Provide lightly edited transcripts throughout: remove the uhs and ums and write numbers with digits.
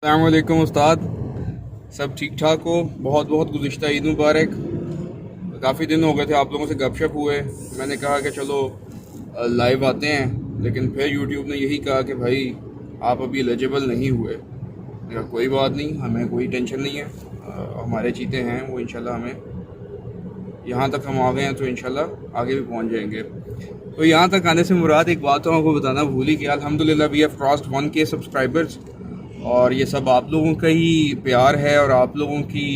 अस्सलाम वालेकुम उस्ताद, सब ठीक ठाक हो? बहुत बहुत गुज़िश्ता ईद मुबारक। काफ़ी दिन हो गए थे आप लोगों से गपशप हुए। मैंने कहा कि चलो लाइव आते हैं, लेकिन फिर यूट्यूब ने यही कहा कि भाई आप अभी एलिजिबल नहीं हुए। मैंने कहा कोई बात नहीं, हमें कोई टेंशन नहीं है। हमारे चीते हैं वो, इंशाल्लाह हमें यहाँ तक हम आ गए हैं तो इंशाल्लाह आगे भी पहुँच जाएंगे। तो यहाँ तक आने से मुराद एक बात तो आपको बताना भूल ही गया। अल्हम्दुलिल्लाह we have crossed 1K subscribers, और ये सब आप लोगों का ही प्यार है और आप लोगों की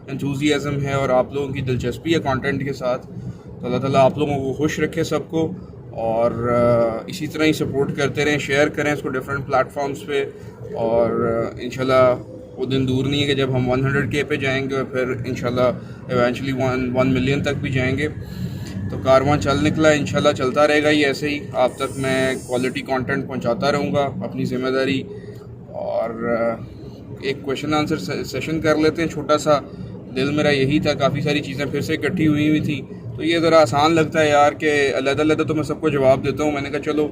एंथुजियाज़म है और आप लोगों की दिलचस्पी है कंटेंट के साथ। तो अल्लाह ताला आप लोगों को खुश रखे सबको, और इसी तरह ही सपोर्ट करते रहें, शेयर करें इसको डिफरेंट प्लेटफॉर्म्स पे। और इंशाल्लाह वो दिन दूर नहीं है कि जब हम 100K पे जाएंगे और फिर इंशाल्लाह इवेंचुअली 1 मिलियन तक भी जाएंगे। तो कारवां चल निकला, इंशाल्लाह चलता रहेगा ही ऐसे ही। आप तक मैं क्वालिटी कंटेंट पहुंचाता रहूँगा, अपनी ज़िम्मेदारी। और एक क्वेश्चन आंसर सेशन कर लेते हैं छोटा सा। दिल मेरा यही था, काफ़ी सारी चीज़ें फिर से इकट्ठी हुई थी, तो ये ज़रा आसान लगता है यार कि अलग-अलग तो मैं सबको जवाब देता हूँ। मैंने कहा चलो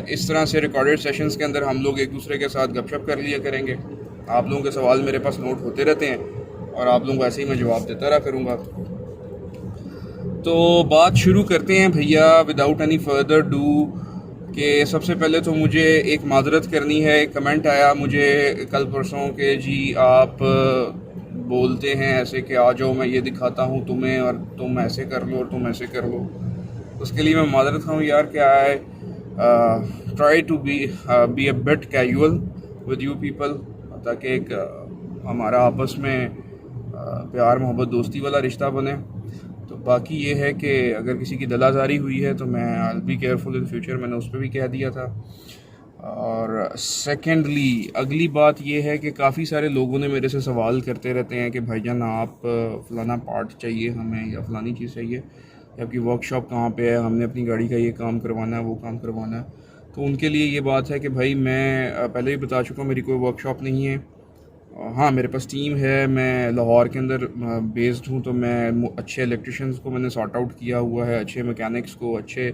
इस तरह से रिकॉर्डेड सेशंस के अंदर हम लोग एक दूसरे के साथ गपशप कर लिया करेंगे। आप लोगों के सवाल मेरे पास नोट होते रहते हैं और आप लोगों को ऐसे ही मैं जवाब देता रहा करूँगा। तो बात शुरू करते हैं भैया, विदाउट एनी फर्दर डू। कि सबसे पहले तो मुझे एक माजरत करनी है। एक कमेंट आया मुझे कल परसों के, जी आप बोलते हैं ऐसे कि आ जाओ मैं ये दिखाता हूँ तुम्हें और तुम ऐसे कर लो और तुम ऐसे कर लो। उसके लिए मैं माजरत हूँ यार, क्या है, try to be a bit casual with you people, ताकि एक हमारा आपस में प्यार मोहब्बत दोस्ती वाला रिश्ता बने। तो बाकी ये है कि अगर किसी की दलाजारी हुई है तो मैं आई बी केयरफुल इन फ्यूचर, मैंने उस पर भी कह दिया था। और सेकेंडली अगली बात ये है कि काफ़ी सारे लोगों ने मेरे से सवाल करते रहते हैं कि भाईजान आप फ़लाना पार्ट चाहिए हमें या फ़लानी चीज़ चाहिए, या आपकी वर्कशॉप कहाँ पे है, हमने अपनी गाड़ी का ये काम करवाना है वो काम करवाना है। तो उनके लिए ये बात है कि भाई मैं पहले भी बता चुका हूँ, मेरी कोई वर्कशॉप नहीं है। हाँ मेरे पास टीम है, मैं लाहौर के अंदर बेस्ड हूँ, तो मैं अच्छे इलेक्ट्रिशियंस को मैंने सॉर्ट आउट किया हुआ है, अच्छे मैकेनिक्स को, अच्छे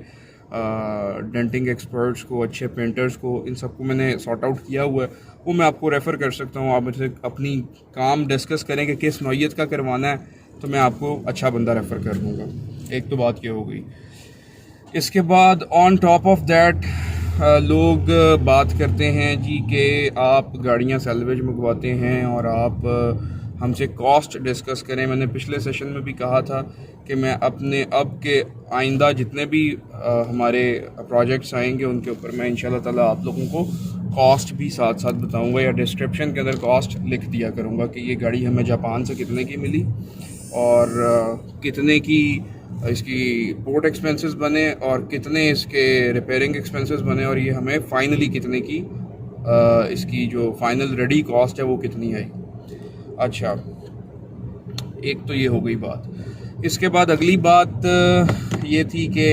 डेंटिंग एक्सपर्ट्स को, अच्छे पेंटर्स को, इन सबको मैंने सॉर्ट आउट किया हुआ है। वो मैं आपको रेफ़र कर सकता हूँ। आप मुझसे अपनी काम डिस्कस करें कि किस नौइयत का करवाना है, तो मैं आपको अच्छा बंदा रेफ़र कर दूँगा। एक तो बात ये हो गई। इसके बाद ऑन टॉप ऑफ दैट लोग बात करते हैं जी कि आप गाड़ियाँ सैलवेज मंगवाते हैं और आप हमसे कॉस्ट डिस्कस करें। मैंने पिछले सेशन में भी कहा था कि मैं अपने अब के आइंदा जितने भी हमारे प्रोजेक्ट्स आएंगे उनके ऊपर मैं इंशाल्लाह ताला आप लोगों को कॉस्ट भी साथ साथ बताऊंगा, या डिस्क्रिप्शन के अंदर कॉस्ट लिख दिया करूंगा कि ये गाड़ी हमें जापान से कितने की मिली और कितने की इसकी पोर्ट एक्सपेंसेस बने और कितने इसके रिपेयरिंग एक्सपेंसेस बने, और ये हमें फाइनली कितने की इसकी जो फाइनल रेडी कॉस्ट है वो कितनी आई। अच्छा, एक तो ये हो गई बात। इसके बाद अगली बात ये थी कि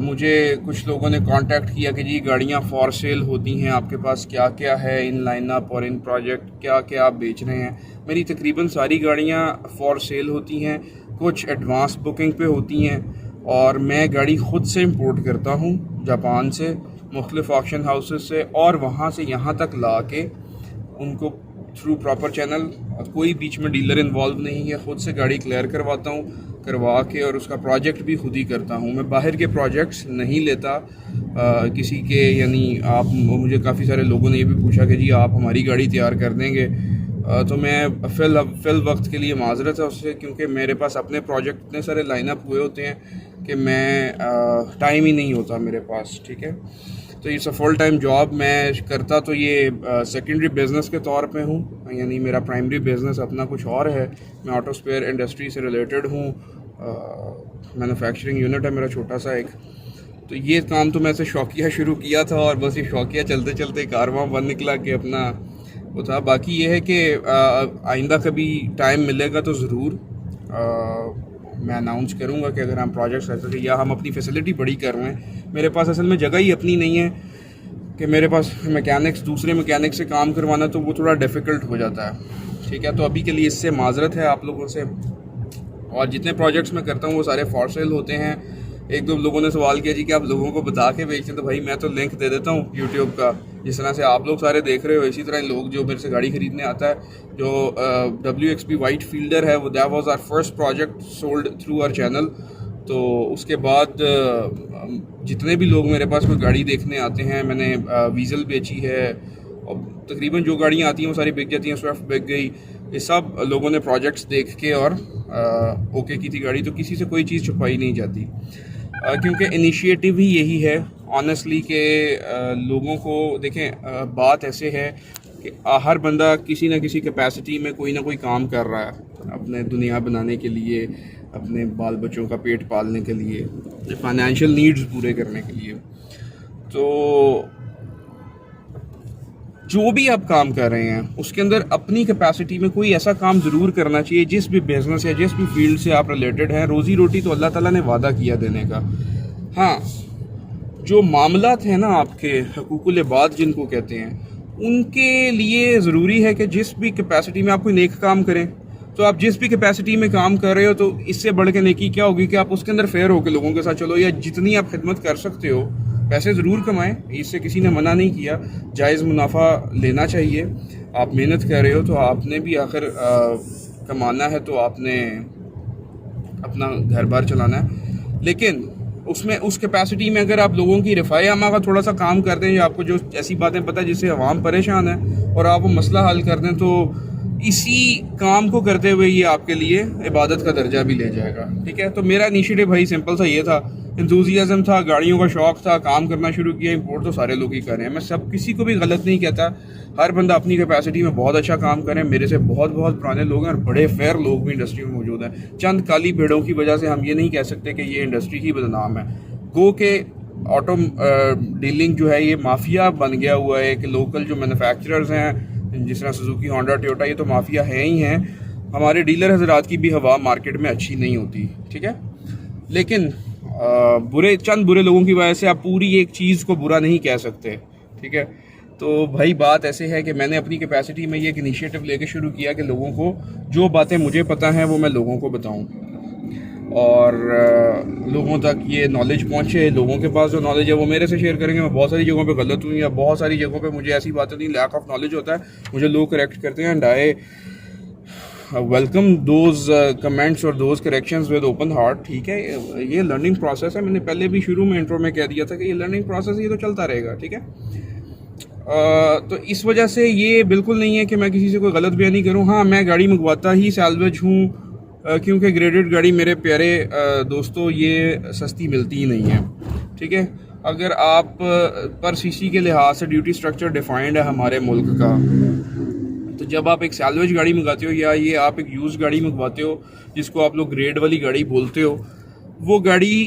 मुझे कुछ लोगों ने कांटेक्ट किया कि जी गाड़ियाँ फॉर सेल होती हैं, आपके पास क्या क्या है इन लाइनअप और इन प्रोजेक्ट, क्या क्या आप बेच रहे हैं। मेरी तकरीबन सारी गाड़ियाँ फॉर सेल होती हैं, कुछ एडवांस बुकिंग पे होती हैं, और मैं गाड़ी ख़ुद से इंपोर्ट करता हूँ जापान से, मुख्तलिफ ऑक्शन हाउसेस से, और वहाँ से यहाँ तक ला के उनको थ्रू प्रॉपर चैनल, कोई बीच में डीलर इन्वॉल्व नहीं है, ख़ुद से गाड़ी क्लियर करवाता हूँ, करवा के और उसका प्रोजेक्ट भी खुद ही करता हूँ। मैं बाहर के प्रोजेक्ट्स नहीं लेता किसी के, यानी आप मुझे काफ़ी सारे लोगों ने ये भी पूछा कि जी आप हमारी गाड़ी तैयार कर देंगे, तो मैं फ़िल वक्त के लिए माजरत है उससे, क्योंकि मेरे पास अपने प्रोजेक्ट इतने सारे लाइनअप हुए होते हैं कि मैं टाइम ही नहीं होता मेरे पास। ठीक है, तो ये फुल टाइम जॉब मैं करता तो ये सेकेंडरी बिज़नेस के तौर पे हूँ, यानी मेरा प्राइमरी बिज़नेस अपना कुछ और है। मैं ऑटो स्पेयर इंडस्ट्री से रिलेटेड हूँ, मैन्युफैक्चरिंग यूनिट है मेरा छोटा सा एक। तो ये काम तो मैं ऐसे शौकिया शुरू किया था और बस ये शौकिया चलते चलते कारवां बन निकला कि अपना वो था। बाकी ये है कि आइंदा कभी टाइम मिलेगा तो ज़रूर मैं अनाउंस करूँगा कि अगर हम प्रोजेक्ट्स ऐसे या हम अपनी फैसिलिटी बड़ी कर रहे हैं। मेरे पास असल में जगह ही अपनी नहीं है कि मेरे पास मैकेनिक्स दूसरे मैकेनिक से काम करवाना, तो वो थोड़ा डिफ़िकल्ट हो जाता है। ठीक है, तो अभी के लिए इससे माजरत है आप लोगों से। और जितने प्रोजेक्ट्स मैं करता हूँ वो सारे फॉर सेल होते हैं। एक दो लोगों ने सवाल किया जी कि आप लोगों को बता के बेचते हैं, तो भाई मैं तो लिंक दे देता हूँ यूट्यूब का, जिस तरह से आप लोग सारे देख रहे हो इसी तरह लोग जो मेरे से गाड़ी खरीदने आता है, जो WXP वाइट फील्डर है, वो that was our first project sold through our channel. तो उसके बाद जितने भी लोग मेरे पास कोई गाड़ी देखने आते हैं, मैंने वीज़ल बेची है और तकरीबन जो गाड़ियाँ आती हैं वो सारी बिक जाती हैं, स्विफ्ट बिक गई, ये सब लोगों ने प्रोजेक्ट्स देख के और ओके की थी गाड़ी, तो किसी से कोई चीज़ छुपाई नहीं जाती, क्योंकि इनिशिएटिव ही यही है ऑनेस्टली कि लोगों को देखें। बात ऐसे है कि हर बंदा किसी न किसी कैपेसिटी में कोई ना कोई काम कर रहा है अपने दुनिया बनाने के लिए, अपने बाल बच्चों का पेट पालने के लिए, फाइनेंशियल नीड्स पूरे करने के लिए। तो जो भी आप काम कर रहे हैं उसके अंदर अपनी कैपेसिटी में कोई ऐसा काम ज़रूर करना चाहिए, जिस भी बिज़नेस या जिस भी फील्ड से आप रिलेटेड हैं। रोज़ी रोटी तो अल्लाह ताला ने वादा किया देने का। हाँ, जो मामलात हैं ना आपके हकूकुल इबाद जिनको कहते हैं, उनके लिए ज़रूरी है कि जिस भी कैपेसिटी में आप कोई नेक काम करें, तो आप जिस भी कैपेसिटी में काम कर रहे हो, तो इससे बढ़ के नेकी क्या होगी कि आप उसके अंदर फेयर होकर लोगों के साथ चलो, या जितनी आप खिदमत कर सकते हो पैसे ज़रूर कमाएं, इससे किसी ने मना नहीं किया, जायज़ मुनाफा लेना चाहिए। आप मेहनत कर रहे हो तो आपने भी आखिर कमाना है, तो आपने अपना घर बार चलाना है। लेकिन उसमें उस कैपेसिटी में अगर आप लोगों की रफ़ाए आमा का थोड़ा सा काम कर दें, या आपको जो ऐसी बातें पता है जिससे अवाम परेशान है और आप वो मसला हल कर दें, तो इसी काम को करते हुए ये आपके लिए इबादत का दर्जा भी ले जाएगा। ठीक है, तो मेरा इनिशिएटिव भाई सिंपल सा ये था, इंथुजियाज़म था, गाड़ियों का शौक़ था, काम करना शुरू किया। इंपोर्ट तो सारे लोग ही कर रहे हैं, मैं सब किसी को भी गलत नहीं कहता, हर बंदा अपनी कैपेसिटी में बहुत अच्छा काम करे। मेरे से बहुत बहुत पुराने लोग हैं और बड़े फेयर लोग भी इंडस्ट्री में मौजूद हैं। चंद काली भेड़ों की वजह से हम ये नहीं कह सकते कि ये इंडस्ट्री ही बदनाम है। गो के ऑटो डीलिंग जो है ये माफिया बन गया हुआ है, कि लोकल जो मैन्युफैक्चरर्स हैं जिस तरह सुजुकी, होंडा, टोयोटा, ये तो माफिया है ही हैं। हमारे डीलर हजरात की भी हवा मार्केट में अच्छी नहीं होती। ठीक है, लेकिन चंद बुरे लोगों की वजह से आप पूरी एक चीज़ को बुरा नहीं कह सकते। ठीक है, तो भाई बात ऐसे है कि मैंने अपनी कैपेसिटी में ये एक इनिशिएटिव लेके शुरू किया कि लोगों को जो बातें मुझे पता हैं वो मैं लोगों को बताऊं, और लोगों तक ये नॉलेज पहुंचे। लोगों के पास जो नॉलेज है वो मेरे से शेयर करेंगे। मैं बहुत सारी जगहों पे गलत हूँ, या बहुत सारी जगहों पे मुझे ऐसी बातें नहीं, लैक ऑफ नॉलेज होता है, मुझे लोग करेक्ट करते हैं, and I welcome those comments और those corrections with open heart. ठीक है, ये लर्निंग प्रोसेस है। मैंने पहले भी शुरू में इंट्रो में कह दिया था कि ये लर्निंग प्रोसेस ये तो चलता रहेगा। ठीक है, तो इस वजह से ये बिल्कुल नहीं है कि मैं किसी से कोई गलत बयानी करूँ। हाँ, मैं गाड़ी मंगवाता ही सैल्वेज हूँ, क्योंकि ग्रेडेड गाड़ी मेरे प्यारे दोस्तों ये सस्ती मिलती ही नहीं है। ठीक है, अगर आप पर सीसी के लिहाज से ड्यूटी स्ट्रक्चर डिफाइंड है हमारे मुल्क का, तो जब आप एक सैल्वेज गाड़ी मंगाते हो या ये आप एक यूज गाड़ी मंगवाते हो जिसको आप लोग ग्रेड वाली गाड़ी बोलते हो, वो गाड़ी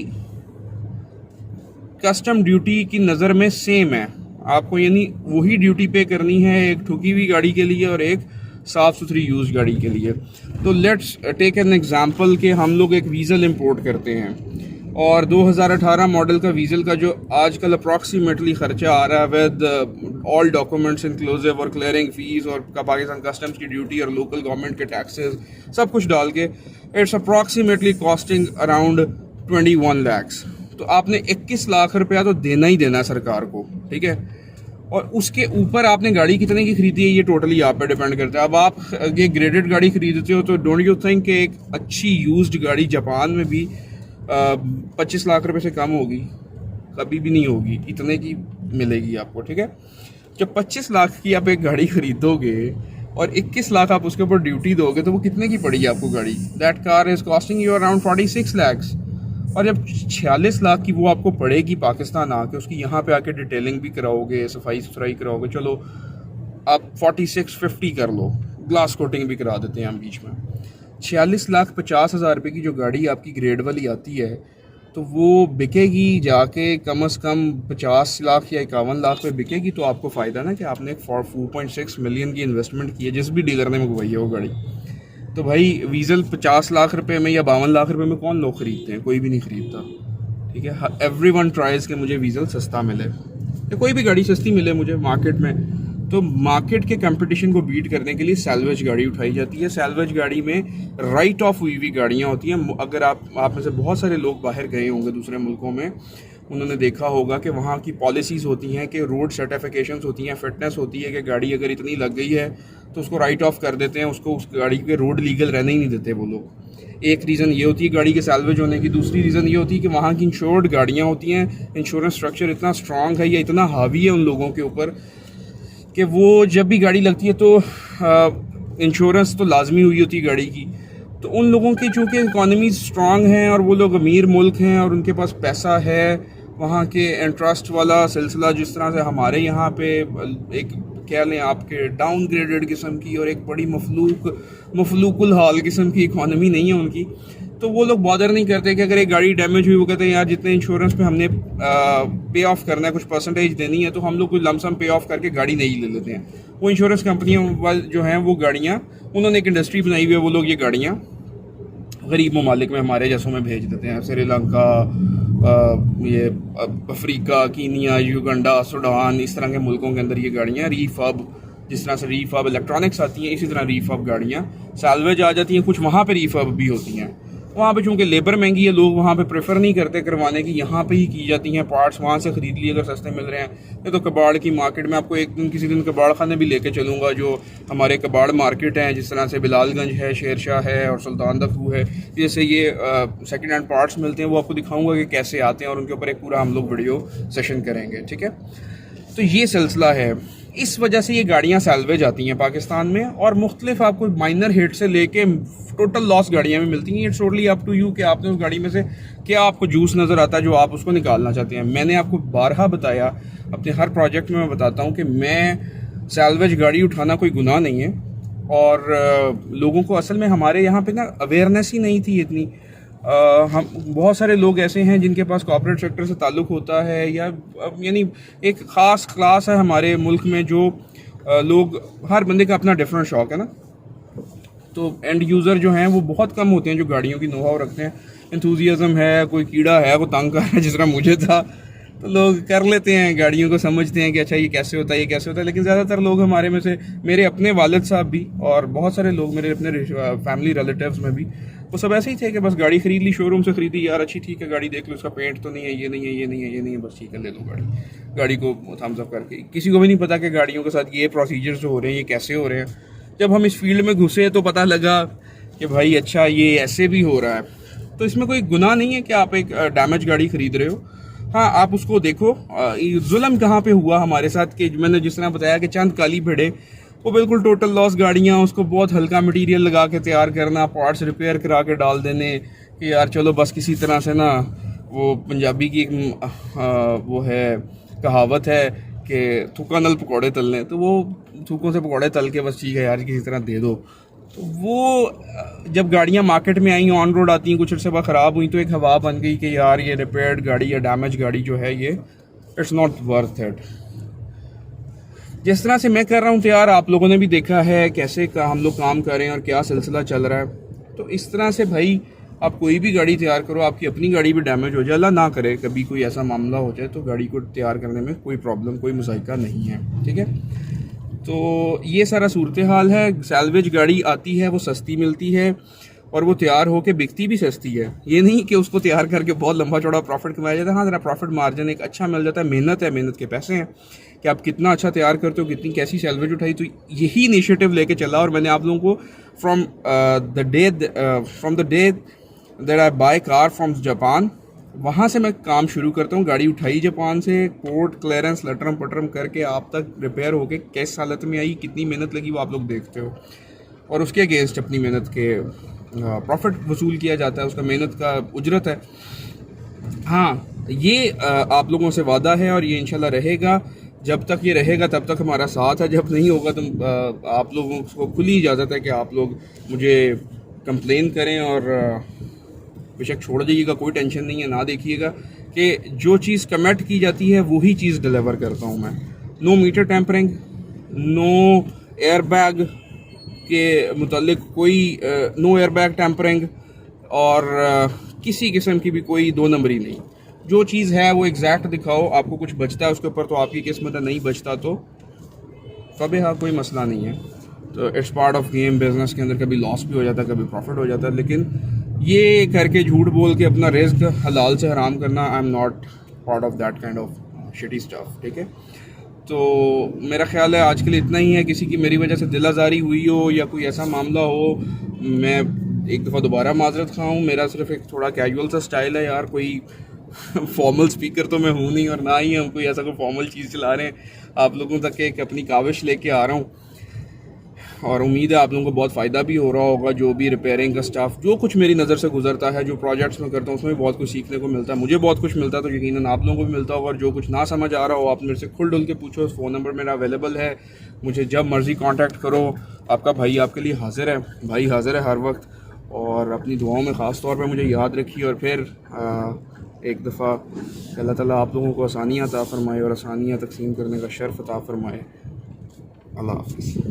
कस्टम ड्यूटी की नज़र में सेम है। आपको यानी वही ड्यूटी पे करनी है एक ठुकी हुई गाड़ी के लिए और एक साफ़ सुथरी यूज गाड़ी के लिए। तो लेट्स टेक एन एग्जांपल कि हम लोग एक वीज़ल इंपोर्ट करते हैं, और 2018 मॉडल का वीज़ल का जो आजकल अप्रॉक्सीमेटली ख़र्चा आ रहा है विद ऑल डॉक्यूमेंट्स इंक्लूसिव और क्लियरिंग फ़ीस और पाकिस्तान कस्टम्स की ड्यूटी और लोकल गवर्नमेंट के टैक्सेस सब कुछ डाल के, it's approximately costing around 21 lakh. तो आपने 21 लाख रुपया तो देना ही देना सरकार को। ठीक है, और उसके ऊपर आपने गाड़ी कितने की खरीदी है ये टोटली आप पे डिपेंड करता है। अब आप ये ग्रेडेड गाड़ी खरीदते हो तो डोंट यू थिंक कि एक अच्छी यूज्ड गाड़ी जापान में भी 25 लाख रुपए से कम होगी? कभी भी नहीं होगी, इतने की मिलेगी आपको। ठीक है, जब 25 लाख की आप एक गाड़ी खरीदोगे और 21 लाख आप उसके ऊपर ड्यूटी दोगे तो वो कितने की पड़ेगी आपको गाड़ी? That car is costing you around 46 lakh. और जब 46 लाख की वो आपको पड़ेगी पाकिस्तान आके, उसकी यहाँ पे आके डिटेलिंग भी कराओगे, सफाई सुथराई कराओगे, चलो आप 46-50 कर लो, ग्लास कोटिंग भी करा देते हैं हम बीच में। 46,50,000 रुपये की जो गाड़ी आपकी ग्रेड वाली आती है तो वो बिकेगी जाके कम से कम 50 लाख या 51 लाख पे बिकेगी। तो आपको फ़ायदा ना कि आपने 4.6 मिलियन की इन्वेस्टमेंट की है, जिस भी डीलर ने मंगवाई है वो गाड़ी। तो भाई वीज़ल 50 लाख रुपए में या 52 लाख रुपए में कौन लोग ख़रीदते हैं? कोई भी नहीं ख़रीदता। ठीक है, एवरीवन ट्राइज कि मुझे वीज़ल सस्ता मिले या कोई भी गाड़ी सस्ती मिले मुझे मार्केट में, तो मार्केट के कंपटीशन को बीट करने के लिए सैल्वेज गाड़ी उठाई जाती है। सैल्वेज गाड़ी में राइट ऑफ हुई हुई गाड़ियाँ होती हैं। अगर आप में से बहुत सारे लोग बाहर गए होंगे दूसरे मुल्कों में, उन्होंने देखा होगा कि वहाँ की पॉलिसीज़ होती हैं कि रोड सर्टिफिकेशंस होती हैं, फिटनेस होती है कि गाड़ी अगर इतनी लग गई है तो उसको राइट ऑफ कर देते हैं, उसको उस गाड़ी के रोड लीगल रहने ही नहीं देते वो लोग। एक रीज़न ये होती है गाड़ी के सैल्वेज होने की। दूसरी रीज़न ये होती है कि वहाँ की इंश्योर्ड गाड़ियाँ होती हैं, इंश्योरेंस स्ट्रक्चर इतना स्ट्रॉन्ग है या इतना हावी है उन लोगों के ऊपर कि वो जब भी गाड़ी लगती है तो इंश्योरेंस तो लाजमी हुई होती है गाड़ी की। तो उन लोगों की चूँकि इकॉनमीज स्ट्रॉन्ग हैं और वो लोग अमीर मुल्क हैं और उनके पास पैसा है, वहाँ के इंटरेस्ट वाला सिलसिला जिस तरह से हमारे यहाँ पे एक कह लें आपके डाउनग्रेडेड किस्म की और एक बड़ी मफलूकुल हाल किस्म की इकॉनमी नहीं है उनकी, तो वो लोग बॉदर नहीं करते कि अगर एक गाड़ी डैमेज हुई, वो कहते हैं यार जितने इंश्योरेंस पे हमने पे ऑफ करना है, कुछ परसेंटेज देनी है, तो हम लोग कुछ लमसम पे ऑफ करके गाड़ी नहीं ले लेते हैं। वो इंश्योरेंस कंपनियाँ जो हैं वो गाड़ियाँ, उन्होंने एक इंडस्ट्री बनाई हुई है, वो लोग ये गाड़ियाँ गरीब ममालिक में हमारे जैसों में भेज देते हैं। श्रीलंका, ये अफ्रीका, कीनिया, युगांडा, सूडान, इस तरह के मुल्कों के अंदर ये गाड़ियाँ रीफब, जिस तरह से रीफब इलेक्ट्रॉनिक्स आती हैं, इसी तरह रीफब गाड़ियाँ सैल्वेज आ जाती हैं। कुछ वहाँ पे रीफब भी होती हैं। वहाँ पे चूँकि लेबर महंगी है, लोग वहाँ पे प्रेफर नहीं करते करवाने की, यहाँ पे ही की जाती हैं। पार्ट्स वहाँ से ख़रीद लिए अगर सस्ते मिल रहे हैं। ये तो कबाड़ की मार्केट में आपको एक दिन किसी दिन कबाड़ खाने भी लेके चलूँगा, जो हमारे कबाड़ मार्केट हैं, जिस तरह से बिलालगंज है, शेरशाह है और सुल्तान दफू है, जैसे ये सेकेंड हैंड पार्ट्स मिलते हैं, वो आपको दिखाऊँगा कि कैसे आते हैं और उनके ऊपर एक पूरा हम लोग वीडियो सेशन करेंगे, ठीक है। तो ये सिलसिला है। इस वजह से ये गाड़ियाँ सैल्वेज आती हैं पाकिस्तान में और मुख्तलिफ आपको माइनर हिट से लेके टोटल लॉस गाड़ियाँ भी मिलती हैं। It's totally up to you कि आपने उस गाड़ी में से क्या आपको जूस नज़र आता है जो आप उसको निकालना चाहते हैं। मैंने आपको बारहा बताया, अपने हर प्रोजेक्ट में मैं बताता हूँ कि मैं सैल्वेज गाड़ी उठाना कोई गुनाह नहीं है। और लोगों को असल में हमारे यहाँ पे ना अवेयरनेस ही नहीं थी इतनी। हम बहुत सारे लोग ऐसे हैं जिनके पास कॉर्पोरेट सेक्टर से ताल्लुक़ होता है, या यानी एक ख़ास क्लास है हमारे मुल्क में जो लोग, हर बंदे का अपना डिफरेंट शौक़ है ना, तो एंड यूज़र जो हैं वो बहुत कम होते हैं जो गाड़ियों की नो हाउ रखते हैं। एंथुजियाज़म है, कोई कीड़ा है वो तंग कर रहा है, जिस तरह मुझे था, तो लोग कर लेते हैं गाड़ियों को, समझते हैं कि अच्छा ये कैसे होता है, ये कैसे होता है। लेकिन ज़्यादातर लोग हमारे में से, मेरे अपने वालिद साहब भी और बहुत सारे लोग मेरे अपने फैमिली रिलेटिव्स में भी, वो सब ऐसे ही थे कि बस गाड़ी ख़रीद ली, शोरूम से ख़रीदी, यार अच्छी ठीक है गाड़ी देख लो, उसका पेंट तो नहीं है, ये नहीं है, ये नहीं है, ये नहीं है, बस ठीक है ले लो गाड़ी को थम्स अप करके। किसी को भी नहीं पता कि गाड़ियों के साथ ये प्रोसीजर्स जो हो रहे हैं ये कैसे हो रहे हैं। जब हम इस फील्ड में घुसे तो पता लगा कि भाई अच्छा ये ऐसे भी हो रहा है। तो इसमें कोई गुनाह नहीं है कि आप एक डैमेज गाड़ी ख़रीद रहे हो। हाँ, आप उसको देखो जुल्म कहाँ पे हुआ हमारे साथ, कि मैंने जिस तरह बताया कि चंद काली भेड़े, वो बिल्कुल टोटल लॉस गाड़ियाँ, उसको बहुत हल्का मटेरियल लगा के तैयार करना, पार्ट्स रिपेयर करा के डाल देने कि यार चलो बस किसी तरह से ना, वो पंजाबी की एक वो है कहावत है कि थूका नल पकौड़े तलने, तो वो थूकों से पकौड़े तल के बस ठीक है यार किसी तरह दे दो। तो वो जब गाड़ियाँ मार्केट में आई, ऑन रोड आती हैं, कुछ अर्से बाद ख़राब हुई, तो एक हवा बन गई कि यार ये रिपेयर्ड गाड़ी या डैमेज गाड़ी जो है ये इट्स नॉट वर्थ इट। जिस तरह से मैं कर रहा हूँ तो यार आप लोगों ने भी देखा है कैसे हम लोग काम कर रहे हैं और क्या सिलसिला चल रहा है। तो इस तरह से भाई आप कोई भी गाड़ी तैयार करो, आपकी अपनी गाड़ी भी डैमेज हो जाए, अल्लाह ना करे कभी कोई ऐसा मामला हो जाए, तो गाड़ी को तैयार करने में कोई प्रॉब्लम, कोई मुसाइका नहीं है, ठीक है। तो ये सारा सूरत हाल है। सैल्वेज गाड़ी आती है, वो सस्ती मिलती है और वो तैयार होकर बिकती भी सस्ती है। ये नहीं कि उसको तैयार करके बहुत लंबा चौड़ा प्रॉफिट कमाया जाता है। हाँ, ज़रा प्रॉफिट मार्जिन एक अच्छा मिल जाता है। मेहनत है, मेहनत के पैसे हैं कि आप कितना अच्छा तैयार करते हो, कितनी कैसी सैल्वेज उठाई। तो यही इनिशिएटिव लेके चला और मैंने आप लोगों को from the day that I by car from Japan, वहाँ से मैं काम शुरू करता हूँ। गाड़ी उठाई जापान से, कोर्ट क्लियरेंस लटरम पटरम करके आप तक रिपेयर होके किस हालत में आई, कितनी मेहनत लगी वो आप लोग देखते हो, और उसके अगेंस्ट अपनी मेहनत के प्रॉफिट वसूल किया जाता है, उसका मेहनत का उजरत है। हाँ, ये आप लोगों से वादा है और ये इंशाल्लाह रहेगा। जब तक ये रहेगा तब तक हमारा साथ है, जब नहीं होगा तो आप लोगों को खुली इजाज़त है कि आप लोग मुझे कंप्लेन करें और बेशक छोड़ जाइएगा, कोई टेंशन नहीं है। ना देखिएगा कि जो चीज़ कमिट की जाती है वही चीज़ डिलीवर करता हूँ मैं। No meter tampering, no airbag के मुतालिक कोई नो एयरबैग टेम्परिंग और किसी किस्म की भी कोई दो नंबरी नहीं। जो चीज़ है वो एग्जैक्ट दिखाओ। आपको कुछ बचता है उसके ऊपर तो आपकी किस्मत है, नहीं बचता तो फ़बेहा कोई मसला नहीं है। तो it's part of game, business के अंदर कभी लॉस भी हो जाता है, कभी प्रॉफिट हो जाता है, लेकिन ये करके झूठ बोल के अपना रिस्क हलाल से हराम करना, I am not part of that kind of shitty stuff, ठीक है। तो मेरा ख्याल है आज के लिए इतना ही है। किसी की मेरी वजह से दिल आज़ारी हुई हो या कोई ऐसा मामला हो, मैं एक दफ़ा दोबारा माजरत खाऊँ। मेरा सिर्फ एक थोड़ा कैजुअल सा स्टाइल है यार, कोई फॉर्मल स्पीकर तो मैं हूँ नहीं, और ना ही हम कोई ऐसा कोई फॉर्मल चीज़ चला रहे हैं। आप लोगों तक एक अपनी काविश लेके आ रहा हूँ, और उम्मीद है आप लोगों को बहुत फ़ायदा भी हो रहा होगा। जो भी रिपेयरिंग का स्टाफ, जो कुछ मेरी नज़र से गुजरता है, जो प्रोजेक्ट्स मैं करता हूँ, उसमें भी बहुत कुछ सीखने को मिलता है। मुझे बहुत कुछ मिलता है, तो यकीनन आप लोगों को भी मिलता होगा। और जो कुछ ना समझ आ रहा हो, आप मेरे से खुल डुल के पूछो। फ़ोन नंबर मेरा अवेलेबल है, मुझे जब मर्ज़ी कॉन्टैक्ट करो। आपका भाई आपके लिए हाजिर है, भाई हाजिर है हर वक्त। और अपनी दुआओं में ख़ास तौर पर मुझे याद रखिए। और फिर एक दफ़ा अल्लाह ताला आप लोगों को आसानियाँ अता फ़रमाए और आसानियाँ तकसीम करने का शर्फ़ अता फ़रमाए। अल्लाह हाफ़िज़।